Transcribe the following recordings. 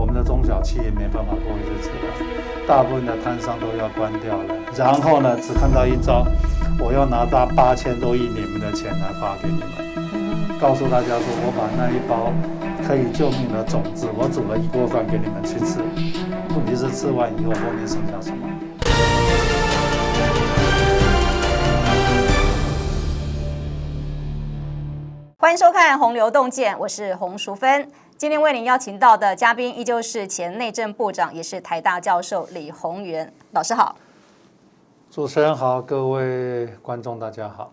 我们的中小企业没办法过日子了，大部分的摊商都要关掉了。然后呢，只看到一招，我要拿到8000多亿你们的钱来发给你们，告诉大家说我把那一包可以救命的种子，我煮了一锅饭给你们去吃。问题是吃完以后后面剩下什么？欢迎收看《洪流洞见》，我是洪淑芬。今天为您邀请到的嘉宾依旧是前内政部长，也是台大教授李鸿源老师好。主持人好，各位观众大家好。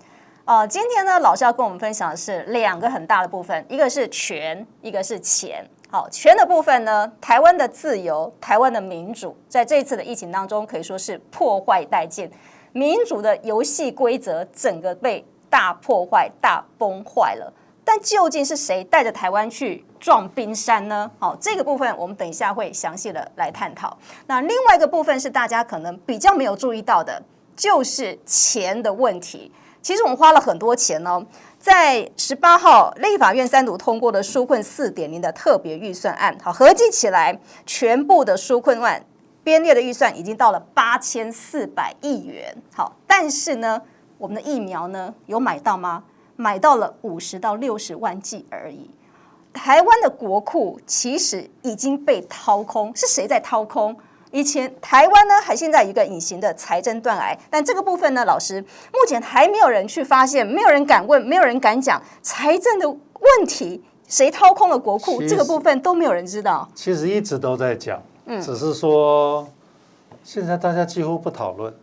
今天呢，老师要跟我们分享的是2个很大的部分，一个是权，一个是钱。好，权的部分呢，台湾的自由、台湾的民主，在这一次的疫情当中可以说是破坏殆尽，民主的游戏规则整个被大破坏、大崩坏了。但究竟是谁带着台湾去撞冰山呢？好，这个部分我们等一下会详细的来探讨。那另外一个部分是大家可能比较没有注意到的，就是钱的问题。其实我们花了很多钱哦，在18号立法院3读通过的纾困 4.0 的特别预算案，好，合计起来全部的纾困案编列的预算已经到了8400亿元。好，但是呢，我们的疫苗呢有买到吗？买到了50到60万剂而已。台湾的国库其实已经被掏空，是谁在掏空？以前台湾呢，还现在有一个隐形的财政断崖，但这个部分呢，老师目前还没有人去发现，没有人敢问，没有人敢讲财政的问题，谁掏空了国库，这个部分都没有人知道。其实一直都在讲，只是说现在大家几乎不讨论。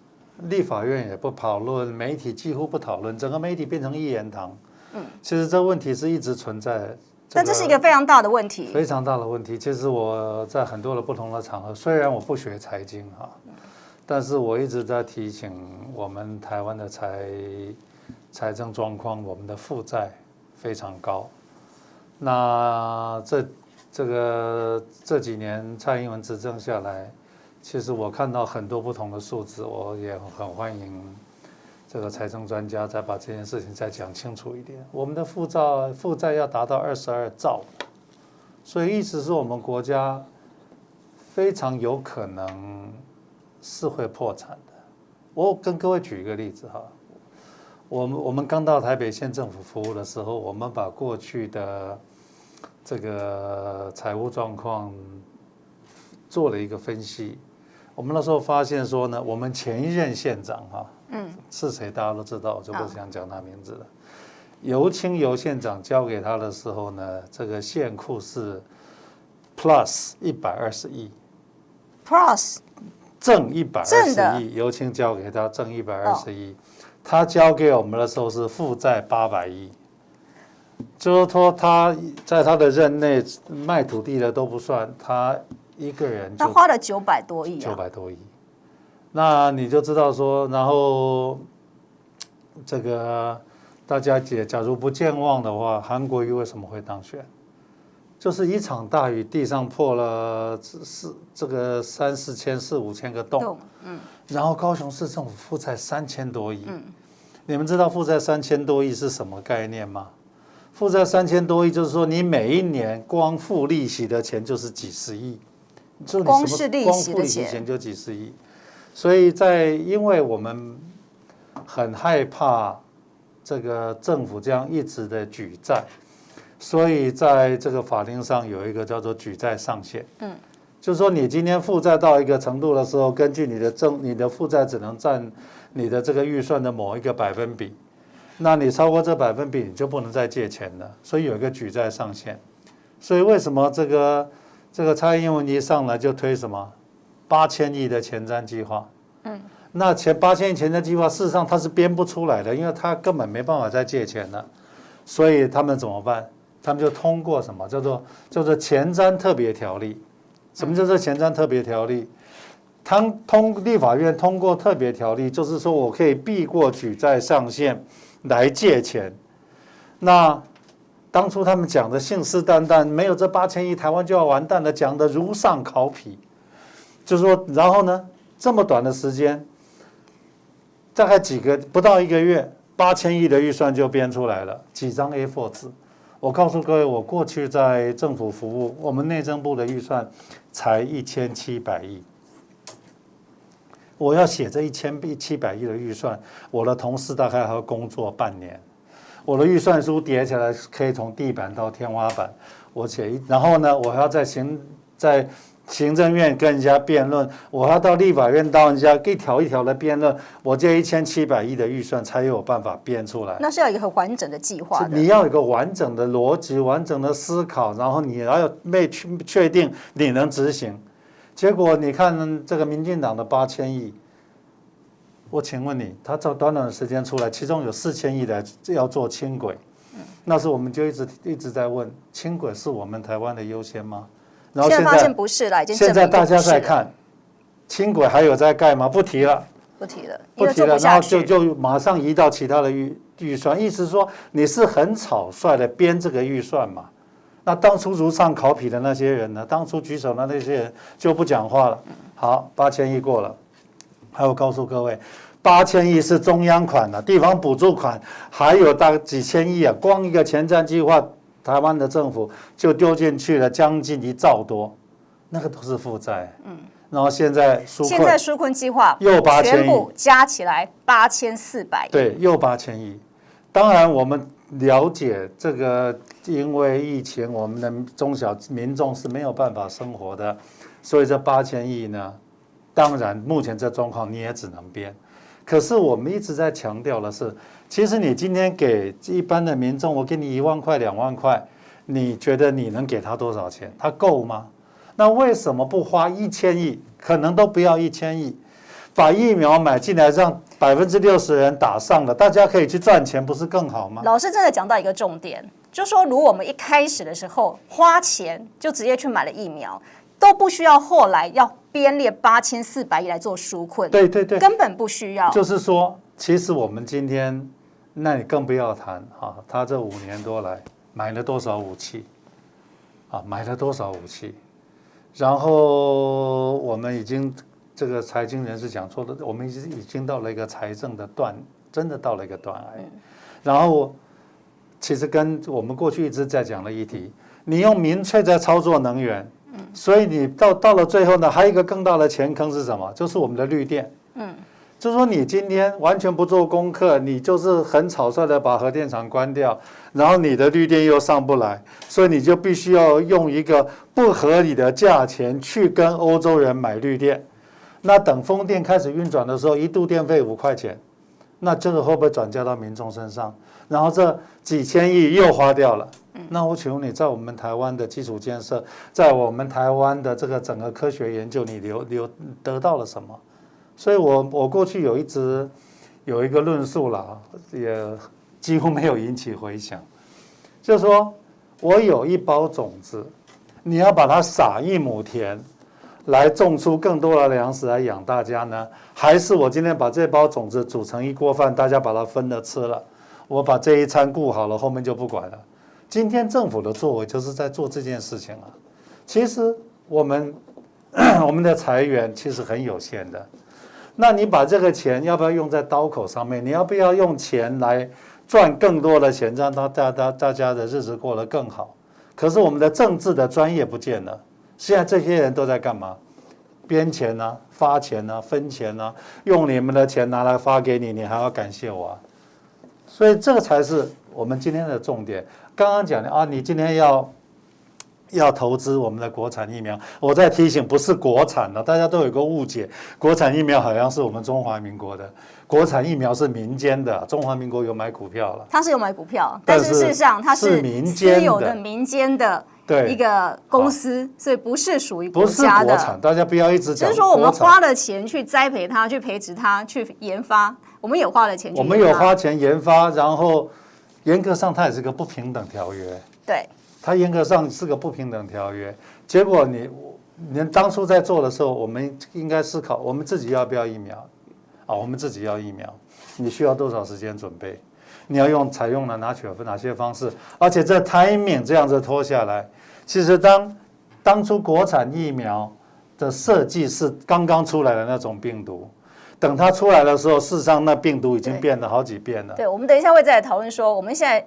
立法院也不讨论，媒体几乎不讨论，整个媒体变成一言堂。其实这问题是一直存在，但这是一个非常大的问题，非常大的问题。其实我在很多的不同的场合，虽然我不学财经哈，但是我一直在提醒我们台湾的财政状况，我们的负债非常高。那这几年蔡英文执政下来。其实我看到很多不同的数字，我也很欢迎这个财政专家再把这件事情再讲清楚一点。我们的负债要达到22兆，所以意思是我们国家非常有可能是会破产的。我跟各位举一个例子哈，我们刚到台北县政府服务的时候，我们把过去的这个财务状况做了一个分析。我们那时候发现说呢，我们前一任县长哈，是谁大家都知道，我就不想讲他名字了。尤清尤县长交给他的时候呢，这个县库是 plus 120亿 ，plus 正120亿，尤清交给他正120亿，他交给我们的时候是负债800亿，就是说他在他的任内卖土地的都不算，他一个人他花了900多亿，900多亿，那你就知道说，然后这个大家假如不健忘的话，韩国瑜为什么会当选？就是一场大雨，地上破了这个3、4千、4、5千个洞，然后高雄市政府负债3000多亿，你们知道负债3000多亿是什么概念吗？负债3000多亿就是说，你每一年光付利息的钱就是几十亿。光是利息的钱就几十亿，所以因为我们很害怕这个政府这样一直的举债，所以在这个法令上有一个叫做举债上限。就是说你今天负债到一个程度的时候，根据你的负债只能占你的这个预算的某一个百分比，那你超过这百分比，你就不能再借钱了。所以有一个举债上限。所以为什么这个蔡英文一上来就推什么8000亿的前瞻计划？那8000亿前瞻计划，事实上它是编不出来的，因为它根本没办法再借钱了。所以他们怎么办？他们就通过什么叫做前瞻特别条例？什么叫做前瞻特别条例？立法院通过特别条例，就是说我可以避过举债上限来借钱。那当初他们讲的信誓旦旦，没有这8000亿，台湾就要完蛋了，讲的如上考妣。就是说，然后呢，这么短的时间，大概不到1个月，8000亿的预算就编出来了，几张A4 纸。我告诉各位，我过去在政府服务，我们内政部的预算才1700亿。我要写这1700亿的预算，我的同事大概还要工作半年。我的预算书叠起来可以从地板到天花板，我写然后呢，我还要在行政院跟人家辩论，我还要到立法院到人家一条一条的辩论，我这1700亿的预算才有办法编出来。那是要有一个完整的计划的，你要有一个完整的逻辑、完整的思考，然后你要被确定你能执行。结果你看这个民进党的8000亿，我请问你，他在短短的时间出来，其中有4000亿的要做轻轨，那时我们就一直在问，轻轨是我们台湾的优先吗？然后现在发现不是了，已经证明不是了。现在大家在看，轻轨还有在盖吗？不提了，不提了，不提了，然后就马上移到其他的预算，意思说你是很草率的编这个预算嘛？那当初如上考妣的那些人呢？当初举手的那些人就不讲话了。好，8000亿过了，还有告诉各位，8000亿是中央款的，地方补助款还有大概几千亿啊，光一个前瞻计划，台湾的政府就丢进去了将近1兆多，那个都是负债。然后现在纾困计划又8000亿，全部加起来8400亿，对，又8000亿。当然我们了解这个，因为疫情，我们的中小民众是没有办法生活的，所以这8000亿呢，当然目前这状况你也只能编。可是我们一直在强调的是，其实你今天给一般的民众，我给你1万块、2万块，你觉得你能给他多少钱？他够吗？那为什么不花1000亿？可能都不要1000亿，把疫苗买进来，让60%人打上了，大家可以去赚钱，不是更好吗？老师真的讲到一个重点，就说如果我们一开始的时候花钱就直接去买了疫苗，都不需要后来要编列8400亿来做纾困，对对对，根本不需要。就是说，其实我们今天，那你更不要谈啊，他这5年多来买了多少武器，啊，买了多少武器，然后我们已经这个财经人士讲错的，我们已经到了一个财政的真的到了一个断崖。然后，其实跟我们过去一直在讲的议题，你用民粹在操作能源。所以你到了最后呢，还有一个更大的钱坑是什么？就是我们的绿电。就是说你今天完全不做功课，你就是很草率的把核电厂关掉，然后你的绿电又上不来，所以你就必须要用一个不合理的价钱去跟欧洲人买绿电。那等风电开始运转的时候，1度电费5块钱，那这个会不会转嫁到民众身上？然后这几千亿又花掉了。那我请问你，在我们台湾的基础建设，在我们台湾的这个整个科学研究，你得到了什么？所以我过去一直有一个论述啦，也几乎没有引起回响，就是说我有1包种子，你要把它撒1亩田，来种出更多的粮食来养大家呢，还是我今天把这包种子煮成1锅饭，大家把它分了吃了，我把这一餐顾好了，后面就不管了。今天政府的作为就是在做这件事情啊。其实我们的财源其实很有限的，那你把这个钱要不要用在刀口上面？你要不要用钱来赚更多的钱，让大家的日子过得更好？可是我们的政治的专业不见了，现在这些人都在干嘛？编钱啊，发钱啊，分钱啊，用你们的钱拿来发给你，你还要感谢我啊？所以这个才是我们今天的重点。刚刚讲的啊，你今天要投资我们的国产疫苗，我再提醒，不是国产的，大家都有个误解，国产疫苗好像是我们中华民国的，国产疫苗是民间的，中华民国有买股票了，它是有买股票，但是事实上它是私有的民间的一个公司，所以不是属于国家的。不是国产，大家不要一直讲。就是说我们花了钱去栽培它，去培植它，去研发，我们有花了钱去研发。我们有花钱研发，然后严格上它也是个不平等条约。对。它严格上是个不平等条约，结果你当初在做的时候，我们应该思考，我们自己要不要疫苗啊？我们自己要疫苗，你需要多少时间准备？你要采用了哪些方式？而且这 timing 这样子拖下来，其实当初国产疫苗的设计是刚刚出来的那种病毒，等它出来的时候，事实上那病毒已经变了好几遍了。对，我们等一下会再来讨论说，我们现在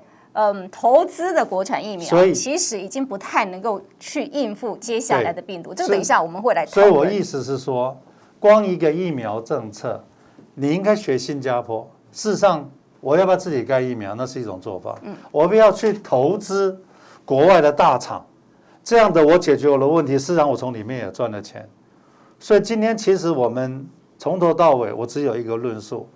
投资的国产疫苗，所以其实已经不太能够去应付接下来的病毒。这个等一下我们会来讨所以论。我意思是说，光一个疫苗政策，你应该学新加坡。事实上，我要不要自己盖疫苗，那是一种做法。我不要去投资国外的大厂，这样的我解决我的问题，事实上我从里面也赚了钱。所以今天其实我们从头到尾，我只有一个论述。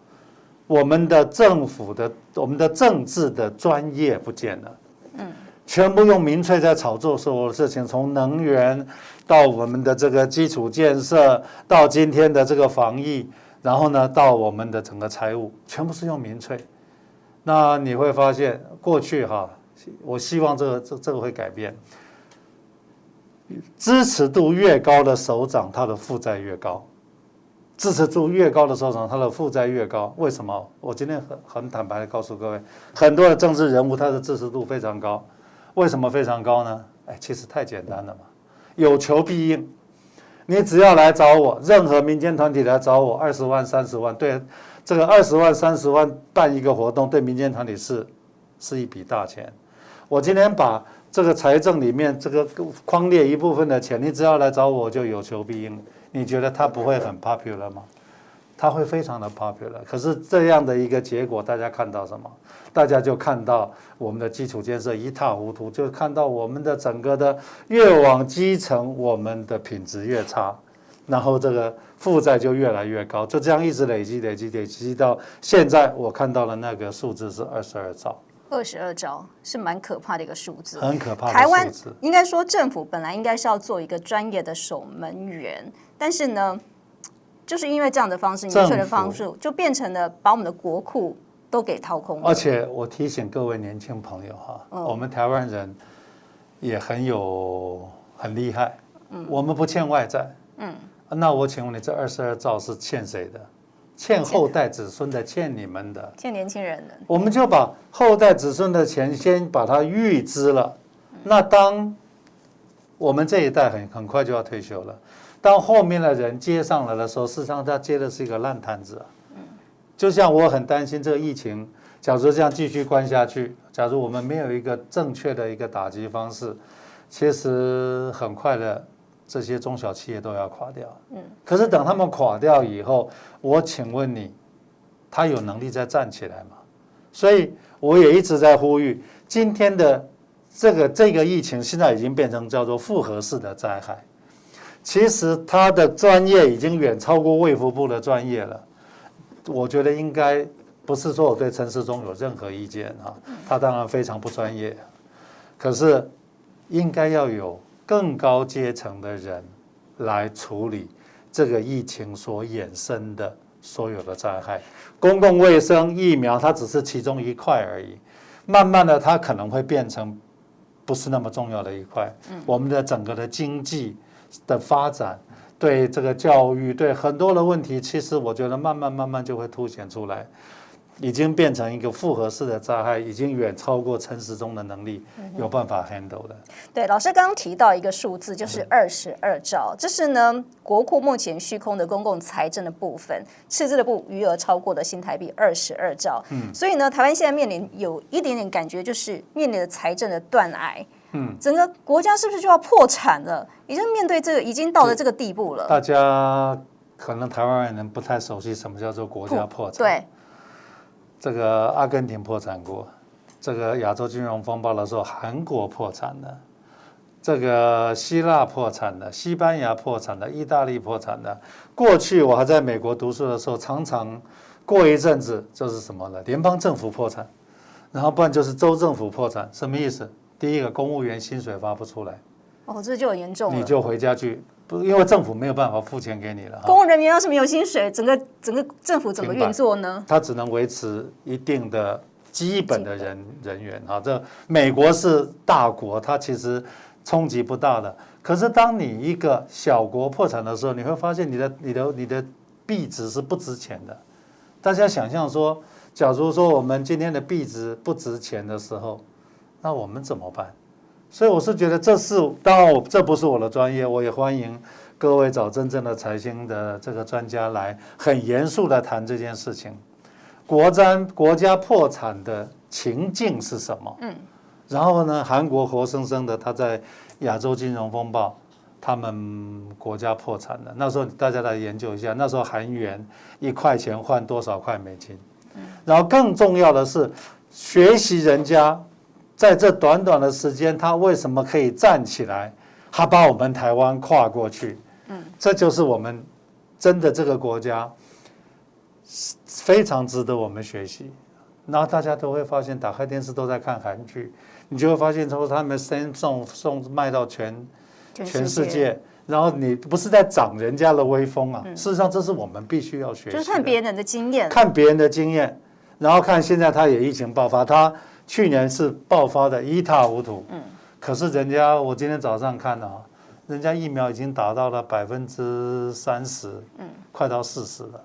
我们的政府的、我们的政治的专业不见了，全部用民粹在炒作所有的事情，从能源到我们的这个基础建设，到今天的这个防疫，然后呢，到我们的整个财务，全部是用民粹。那你会发现，过去我希望这个会改变。支持度越高的首长，他的负债越高。支持度越高的首长，他的负债越高。为什么？我今天很坦白的告诉各位，很多的政治人物他的支持度非常高。为什么非常高呢？其实太简单了嘛，有求必应。你只要来找我，任何民间团体来找我，20万、30万，对这个20万、30万办一个活动，对民间团体是一笔大钱。我今天把这个财政里面这个框列一部分的钱，你只要来找我，就有求必应。你觉得它不会很 popular 吗？它会非常的 popular。可是这样的一个结果，大家看到什么？大家就看到我们的基础建设一塌糊涂，就看到我们的整个的越往基层，我们的品质越差，然后这个负债就越来越高，就这样一直累积到现在，我看到的那个数字是22兆。22兆是蛮可怕的一个数字，很可怕的数字。台湾应该说政府本来应该是要做一个专业的守门员，但是呢，就是因为这样的方式，民粹的方式，就变成了把我们的国库都给掏空了。而且我提醒各位年轻朋友我们台湾人也很厉害，我们不欠外债，那我请问你，这22兆是欠谁的？欠后代子孙的，欠你们的，欠年轻人的。我们就把后代子孙的钱先把它预支了。那当我们这一代很快就要退休了，当后面的人接上来的时候，事实上他接的是一个烂摊子。就像我很担心这个疫情，假如这样继续关下去，假如我们没有一个正确的一个打击方式，其实很快的。这些中小企业都要垮掉，可是等他们垮掉以后，我请问你，他有能力再站起来吗？所以我也一直在呼吁，今天的这个疫情现在已经变成叫做复合式的灾害，其实他的专业已经远超过卫福部的专业了。我觉得应该不是说我对陈时中有任何意见他当然非常不专业，可是应该要有更高阶层的人来处理这个疫情所衍生的所有的灾害。公共卫生、疫苗，它只是其中一块而已。慢慢的，它可能会变成不是那么重要的一块。我们的整个的经济的发展，对这个教育，对很多的问题，其实我觉得慢慢就会凸显出来。已经变成一个复合式的灾害，已经远超过陈时中的能力有办法 handle 的。对，老师刚刚提到一个数字，就是22兆，这是呢国库目前虚空的公共财政的部分，赤字的余额超过了新台币22兆。所以呢，台湾现在面临有一点点感觉，就是面临的财政的断崖。整个国家是不是就要破产了？已经面对这个，已经到了这个地步了。大家可能台湾人不太熟悉什么叫做国家破产。对。这个阿根廷破产过，这个亚洲金融风暴的时候，韩国破产了，这个希腊破产了，西班牙破产了，意大利破产了。过去我还在美国读书的时候，常常过一阵子就是什么呢？联邦政府破产，然后不然就是州政府破产。什么意思？第一个，公务员薪水发不出来，这就很严重了，你就回家去。因为政府没有办法付钱给你了，公务人员要是没有薪水，整个政府怎么运作呢？他只能维持一定的基本的人员这美国是大国，它其实冲击不大的。可是当你一个小国破产的时候，你会发现你的币值是不值钱的。大家想象说，假如说我们今天的币值不值钱的时候，那我们怎么办？所以我是觉得当然这不是我的专业，我也欢迎各位找真正的财经的这个专家来很严肃的谈这件事情。国家破产的情境是什么？然后呢，韩国活生生的，他在亚洲金融风暴，他们国家破产了。那时候大家来研究一下，那时候韩元1块钱换多少块美金？然后更重要的是，学习人家在这短短的时间，他为什么可以站起来？他把我们台湾跨过去，这就是我们真的这个国家非常值得我们学习。然后大家都会发现，打开电视都在看韩剧，你就会发现说他们 Samsung 卖到全世界，然后你不是在长人家的威风啊，事实上这是我们必须要学习的，就是看别人的经验，看别人的经验，然后看现在他也疫情爆发，他去年是爆发的一塌糊涂，可是人家我今天早上看啊，人家疫苗已经达到了30%，快到40%了。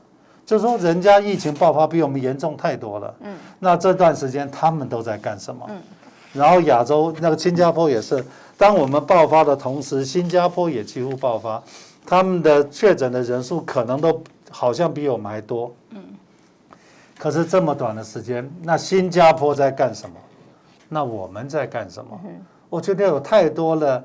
就是说，人家疫情爆发比我们严重太多了。那这段时间他们都在干什么？然后亚洲那个新加坡也是，当我们爆发的同时，新加坡也几乎爆发，他们的确诊的人数可能都好像比我们还多。可是这么短的时间，那新加坡在干什么？那我们在干什么？我觉得有太多的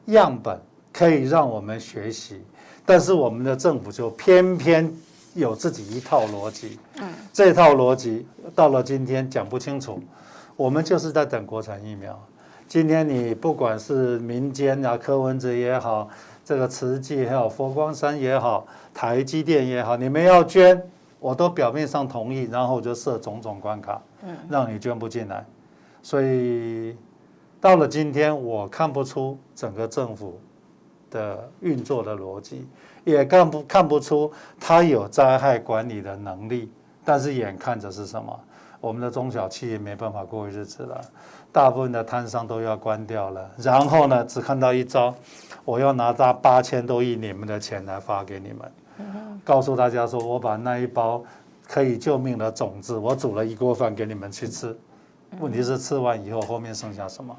样本可以让我们学习，但是我们的政府就偏偏有自己一套逻辑，这套逻辑到了今天讲不清楚，我们就是在等国产疫苗。今天你不管是民间啊，柯文哲也好，这个慈济也好，佛光山也好，台积电也好，你们要捐，我都表面上同意，然后我就设种种关卡，让你捐不进来。所以到了今天，我看不出整个政府的运作的逻辑，也看不出他有灾害管理的能力，但是眼看着是什么？我们的中小企业没办法过日子了，大部分的摊商都要关掉了，然后呢，只看到一招，我要拿到8000多亿你们的钱来发给你们，告诉大家说我把那一包可以救命的种子，我煮了一锅饭给你们去吃，问题是吃完以后后面剩下什么？